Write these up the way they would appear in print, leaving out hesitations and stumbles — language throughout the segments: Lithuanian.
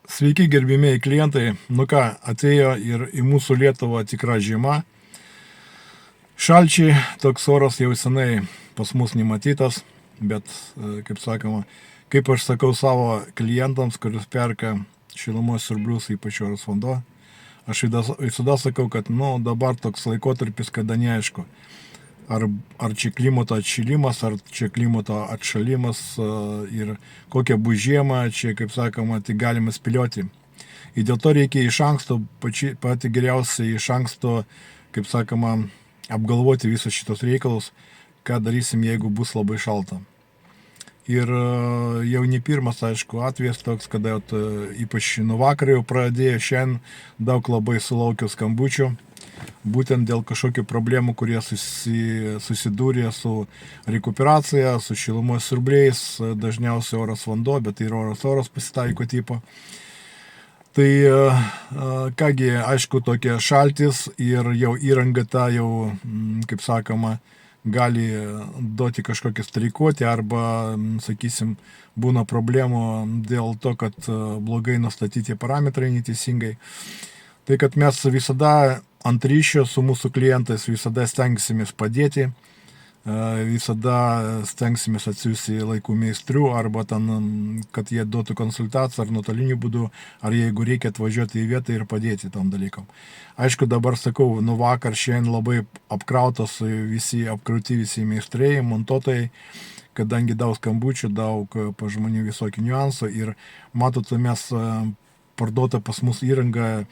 Sveiki, gerbimieji klientai. Nu ką, atėjo ir į mūsų Lietuvą tikra žiema. Šalčiai, toks oras jau senai pas mus nematytas, bet, kaip sakoma, kaip aš sakau savo klientams, kuris perka šilumos siurblius, ypač Oras vanduo, aš visada sakau, kad dabar toks laikotarpis, kada neaišku, ar čia klimato atšilimas, ar čia klimato atšalimas ir kokia bus žiema, čia, kaip sakoma, tai galima spėlioti. Ir dėl to reikia iš anksto, pati geriausiai iš anksto, kaip sakoma, apgalvoti visus šitos reikalus, ką darysim, jeigu bus labai šalta. Ir jau ne pirmas, aišku, atvejas toks, kada ypač nuo vakar jau pradėjo, šiandien daug labai sulaukiau skambučių, būtent dėl kažkokių problemų, kurie susidūrė su rekuperacija, su šilumos siurbliais, dažniausiai Oras vanduo, bet ir oras pasitaiko tipo. Tai kągi, aišku, tokie šaltis ir jau įranga ta jau, kaip sakoma, gali duoti kažkokią streikuoti arba, sakysim, būna problemų dėl to, kad blogai nustatyti parametrai neteisingai. Tai kad mes visada ant ryšio su mūsų klientais visada stengsimės padėti, visada stengsimės atsiųsti laikų meistrių arba ten, kad jie duotų konsultaciją ar nuotoliniu būdu, ar jeigu reikia atvažiuoti į vietą ir padėti tam dalykam. Aišku, dabar sakau, nuo vakar šiandien labai apkrautos apkrauti visi meistrai, montuotojai, kadangi daug skambučių, daug pažmonių visokių niuansų ir matot, mes parduota pas mus įranga,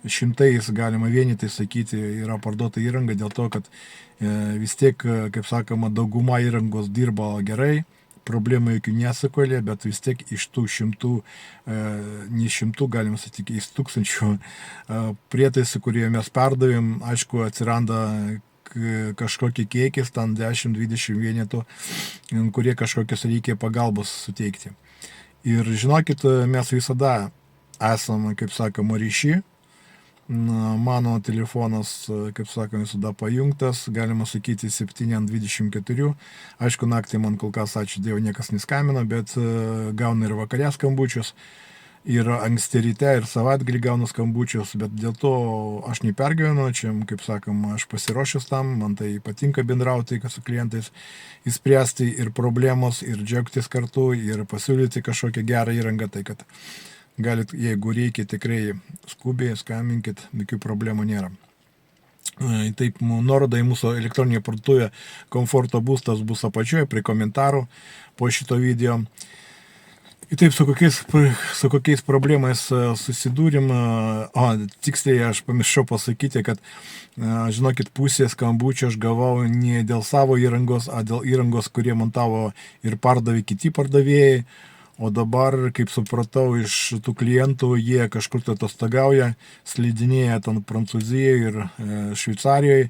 šimtais, galima vienetai sakyti, yra parduota įranga dėl to, kad vis tiek, kaip sakoma, dauguma įrangos dirba gerai, problemų jokių nesukelia, bet vis tiek iš tų šimtų, ne šimtų, galima sakyti, iš tūkstančių prietaisų, kurie mes perdavėm, aišku, atsiranda kažkokie kiekis, ten 10-20 vienetų, kurie kažkokios reikia pagalbos suteikti. Ir žinokit, mes visada esame, kaip sakoma, ryšį. Mano telefonas, kaip sakoma, visada pajungtas, galima sakyti 7/24. Aišku, naktį man kol kas, ačiū Dievui, niekas neskambino, bet gaunu ir vakarės skambučius, ir anksti ryte, ir savaitgalį gaunu skambučius, bet dėl to aš nepergyvenu, čia, kaip sakoma, aš pasiruošęs tam, man tai patinka bendrauti su klientais, įspręsti ir problemos, ir džiaugtis kartu, ir pasiūlyti kažkokią gerą įrangą, tai kad galit, jeigu reikia, tikrai skubiai skambinkit, jokių problemų nėra. Taip, nuoroda į mūsų elektroninę parduotuvę Komforto būstas bus apačioje prie komentarų po šito video. Ir taip, su kokiais problemais susidūrim, tiksliai aš pamiršau pasakyti, kad, žinokit, pusė skambučio aš gavau ne dėl savo įrangos, o dėl įrangos, kurie montavo ir pardavė kiti pardavėjai. O dabar, kaip supratau, iš tų klientų jie kažkur atostogauja, slidinėja ten Prancūzijoje ir Šveicarijoje,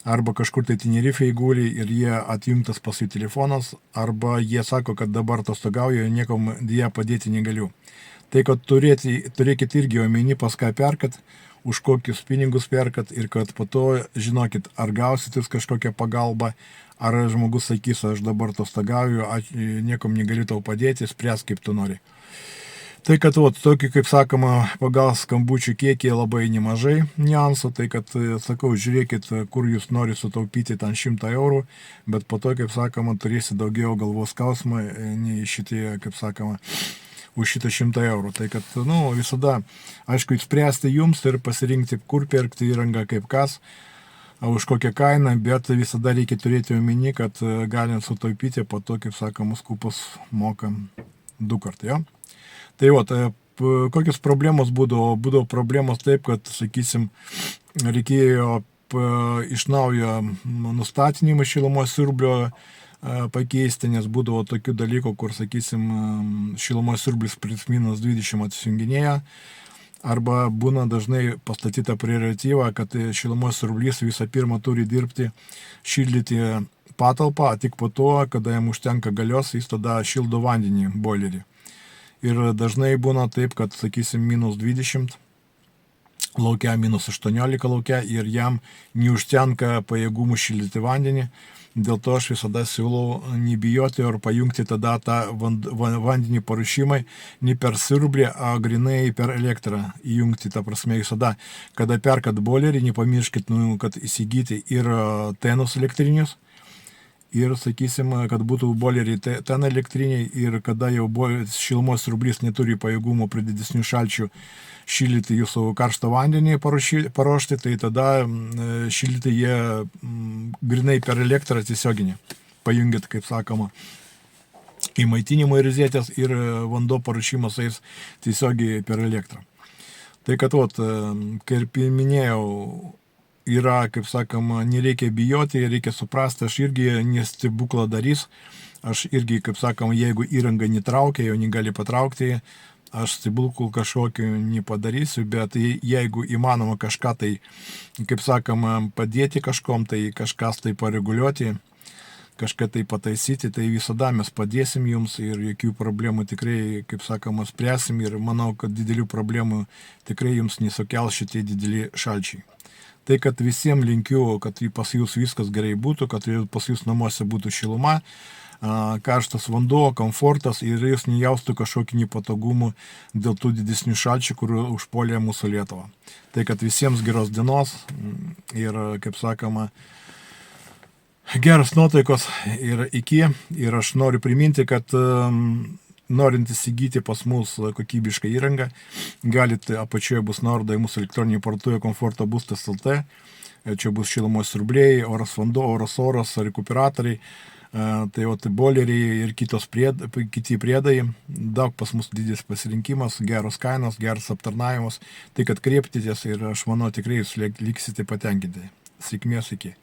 arba kažkur tai Tenerifėje guli ir jie atjungtas pas jų telefonas, arba jie sako, kad dabar atostogauja ir niekam dėja padėti negaliu. Tai, kad turėkit irgi omeny, pas ką perkat, už kokius pinigus perkat ir kad po to žinokit, ar gausit jūs kažkokią pagalbą, ar žmogus sakys, aš dabar atostogauju, niekam negaliu tau padėti, spręs kaip tu nori. Tai, kad tokį, kaip sakoma, pagal skambučių kiekį labai nemažai niuansų, tai, kad, sakau, žiūrėkit, kur jūs nori sutaupyti ten 100 eurų, bet po to, kaip sakoma, turėsi daugiau galvos skausmą, nei šitie, kaip sakoma, už šitą 100 eurų. Tai, kad, visada, aišku, spręsti jums ir pasirinkti, kur pirkti įrangą, kaip kas, už kokią kainą, bet visada reikia turėti omeny, kad galim sutaupyti, po to, kaip sakoma, skupus mokam 2 kartai, jo. Tai kokios problemos būdavo? Būdavo problemos taip, kad, sakysim, reikėjo iš naujo nustatinimą šilumos siurblio pakeisti, nes būdavo tokių dalykų, kur, sakysim, šilumos siurblis +-20 atsijunginėja, arba būna dažnai pastatyta prioritetyva, kad šilumos siurblys visą pirmą turi dirbti, šildyti patalpą, tik po to, kada jam užtenka galios, jis tada šildo vandenį boilerį. Ir dažnai būna taip, kad, sakysim, -20 laukia -18 laukia ir jam neužtenka pajėgumų šildyti vandenį. Dėl to aš visada siūlau nebijoti ir pajungti tada tą vandenį paruošimai ne per siurblį, o grinai per elektrą įjungti. Ta prasme, visada, kada perkat boilerį, nepamirškit, kad įsigyti ir tenus elektrinius. Ir, sakysim, kad būtų boileriai ten elektriniai ir kada jau šilumos siurblys neturi pajėgumų prie didesnių šalčių šildyti jūsų karštą vandenį paruošti, tai tada šildyti jie grinai per elektrą tiesioginį. Pajungit, kaip sakoma, į maitinimo rizetės ir vanduo paruošimas eis tiesiogiai per elektrą. Tai kad, kaip minėjau, yra, kaip sakoma, nereikia bijoti, reikia suprasti, aš irgi nestebuklą darys, aš irgi, kaip sakoma, jeigu įranga netraukia, jo negali patraukti, aš stebuklų kažkokiu nepadarysiu, bet jeigu įmanoma kažką tai, kaip sakoma, padėti kažkom, tai kažkas tai pareguliuoti, kažką tai pataisyti, tai visada mes padėsim jums ir jokių problemų tikrai, kaip sakoma, spręsim ir manau, kad didelių problemų tikrai jums nesukels šitie dideli šalčiai. Tai, kad visiems linkiu, kad pas jūs viskas gerai būtų, kad pas jūs namuose būtų šiluma, karštas vanduo, komfortas ir jūs nejaustų kažkokį nepatogumų dėl tų didesnių šalčių, kurių užpuolė mūsų Lietuvą. Tai, kad visiems geros dienos ir, kaip sakoma, geros nuotaikos ir iki. Ir aš noriu priminti, kad norint įsigyti pas mus kokybišką įrangą, galite apačioje bus nuoroda į mūsų elektroninį parduotuvę komfortobustas.lt. Čia bus šilumos siurbliai, oras vanduo, oras, rekuperatoriai, tai boileriai ir kiti priedai. Daug pas mus didelis pasirinkimas, geros kainos, geras aptarnavimas. Tai, kad kreiptitės ir aš manau tikrai jūs liksite patenkinti. Sėkmės iki.